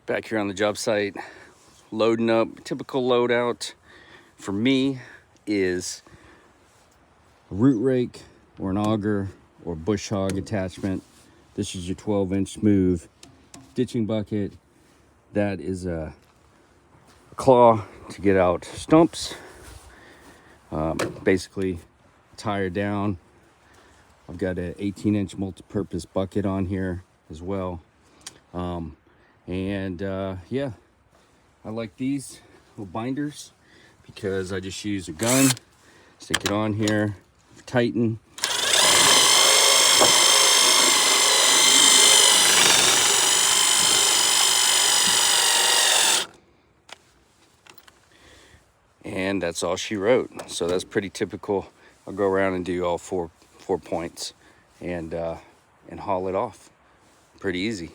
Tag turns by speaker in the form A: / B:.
A: Back here on the job site, loading up. Typical loadout for me is a root rake or an auger or bush hog attachment. This is your 12-inch smooth ditching bucket. That is a claw to get out stumps. Basically tire down. I've got an 18-inch multi-purpose bucket on here as well. Yeah, I like these little binders because I just use a gun, stick it on here, tighten. And that's all she wrote. So that's pretty typical. I'll go around and do all four points and haul it off. Pretty easy.